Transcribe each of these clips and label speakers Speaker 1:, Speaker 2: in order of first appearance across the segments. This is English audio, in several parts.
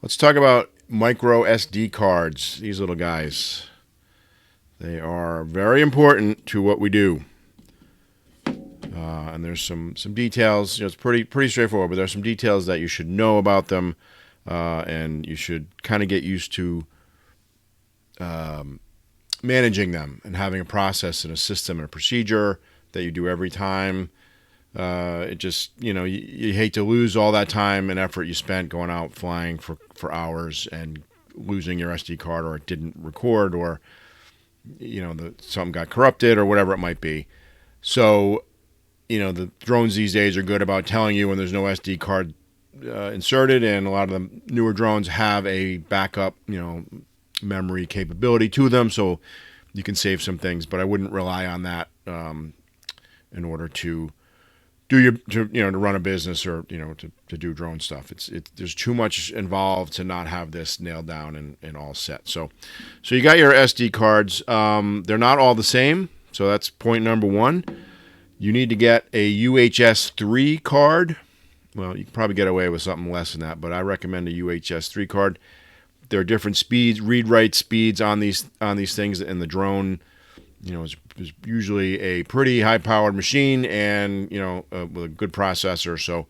Speaker 1: Let's talk about micro SD cards. These little guys. They are very important to what we do. And there's some details. It's pretty straightforward, but there's some details that you should know about them, and you should kind of get used to managing them and having a process and a system and a procedure that you do every time. It just, you hate to lose all that time and effort you spent going out flying for hours and losing your SD card, or it didn't record, or, something got corrupted or whatever it might be. So, the drones these days are good about telling you when there's no SD card inserted, and a lot of the newer drones have a backup, memory capability to them, so you can save some things. But I wouldn't rely on that in order to to run a business, or to do drone stuff. There's too much involved to not have this nailed down and all set. So you got your SD cards. They're not all the same, so that's point number one. You need to get a UHS 3 card. Well, you can probably get away with something less than that, but I recommend a UHS 3 card. There are different speeds, read-write speeds on these things, and the drone, is usually a pretty high-powered machine, and with a good processor. So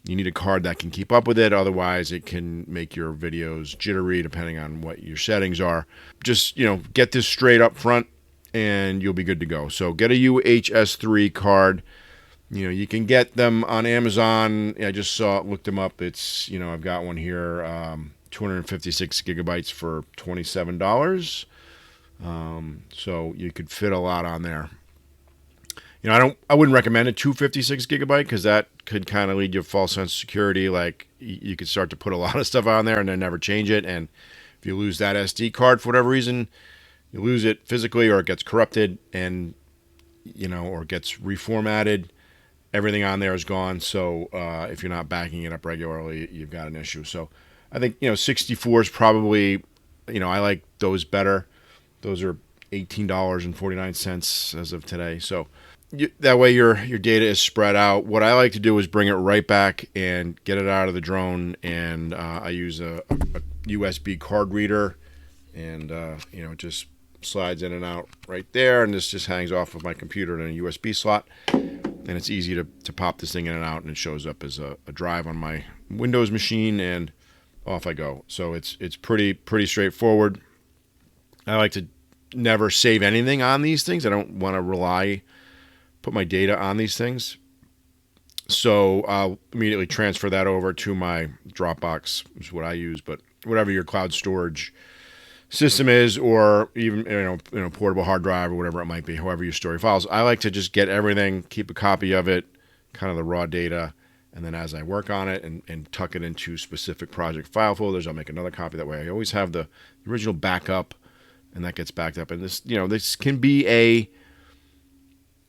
Speaker 1: you need a card that can keep up with it. Otherwise, it can make your videos jittery, depending on what your settings are. Just get this straight up front, and you'll be good to go. So get a UHS 3 card. You can get them on Amazon. I just looked them up. It's, I've got one here, 256 gigabytes for $27. So you could fit a lot on there. I wouldn't recommend a 256 gigabyte, because that could kind of lead you a false sense of security. Like, you could start to put a lot of stuff on there and then never change it. And if you lose that SD card for whatever reason, you lose it physically, or it gets corrupted, and or gets reformatted. Everything on there is gone. So if you're not backing it up regularly, you've got an issue. So I think 64 is probably, I like those better. Those are $18.49 as of today. So that way your data is spread out. What I like to do is bring it right back and get it out of the drone, and I use a USB card reader, and it just slides in and out right there, and this just hangs off of my computer in a USB slot, and it's easy to pop this thing in and out, and it shows up as a drive on my Windows machine, and off I go. So it's pretty straightforward. I like to never save anything on these things. I don't want to put my data on these things. So I'll immediately transfer that over to my Dropbox, which is what I use, but whatever your cloud storage system is, or even portable hard drive, or whatever it might be, however you store your files. I like to just get everything, keep a copy of it, kind of the raw data, and then as I work on it and tuck it into specific project file folders, I'll make another copy. That way I always have the original backup, and that gets backed up. And this can be a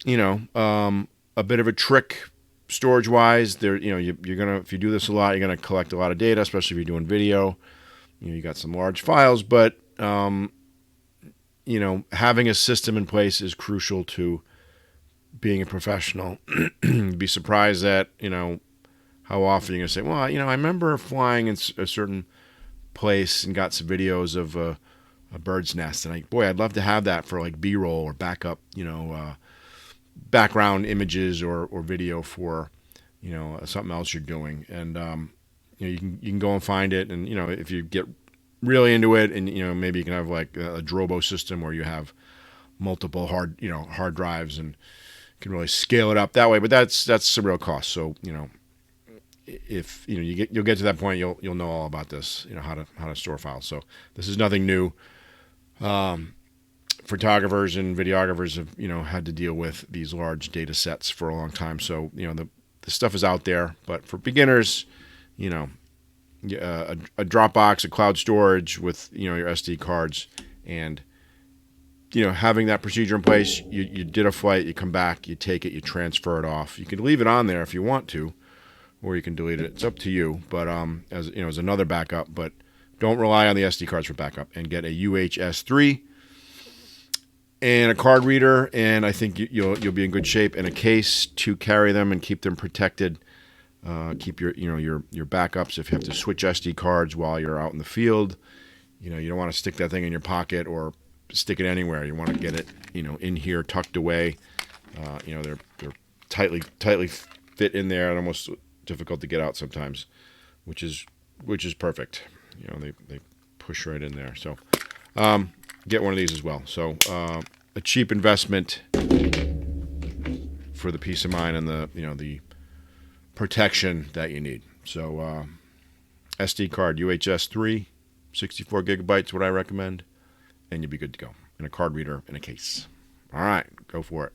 Speaker 1: bit of a trick storage wise. You're gonna, if you do this a lot, you're gonna collect a lot of data, especially if you're doing video. You got some large files, but having a system in place is crucial to being a professional. You'd be surprised at how often you're gonna say, well, I remember flying in a certain place and got some videos of a bird's nest, and I'd love to have that for like B-roll or backup, background images or video for something else you're doing. And you can go and find it, and if you get really into it, and maybe you can have like a Drobo system where you have multiple hard drives, and can really scale it up that way. But that's the real cost. So if you'll get to that point, you'll know all about this, how to store files. So this is nothing new. Photographers and videographers have had to deal with these large data sets for a long time. So the stuff is out there, but for beginners, a Dropbox, a cloud storage with your SD cards, and having that procedure in place. You did a flight, you come back, you take it, you transfer it off. You can leave it on there if you want to, or you can delete it. It's up to you. But as another backup. But don't rely on the SD cards for backup, and get a UHS 3 and a card reader, and I think you'll be in good shape, and a case to carry them and keep them protected Keep your your backups if you have to switch SD cards while you're out in the field. You don't want to stick that thing in your pocket or stick it anywhere. You want to get it in here tucked away. They're tightly fit in there and almost difficult to get out sometimes, which is perfect. They push right in there. So get one of these as well. So a cheap investment for the peace of mind and the protection that you need. So SD card UHS 3, 64 gigabytes, what I recommend, and you'll be good to go. And a card reader in a case. All right, go for it.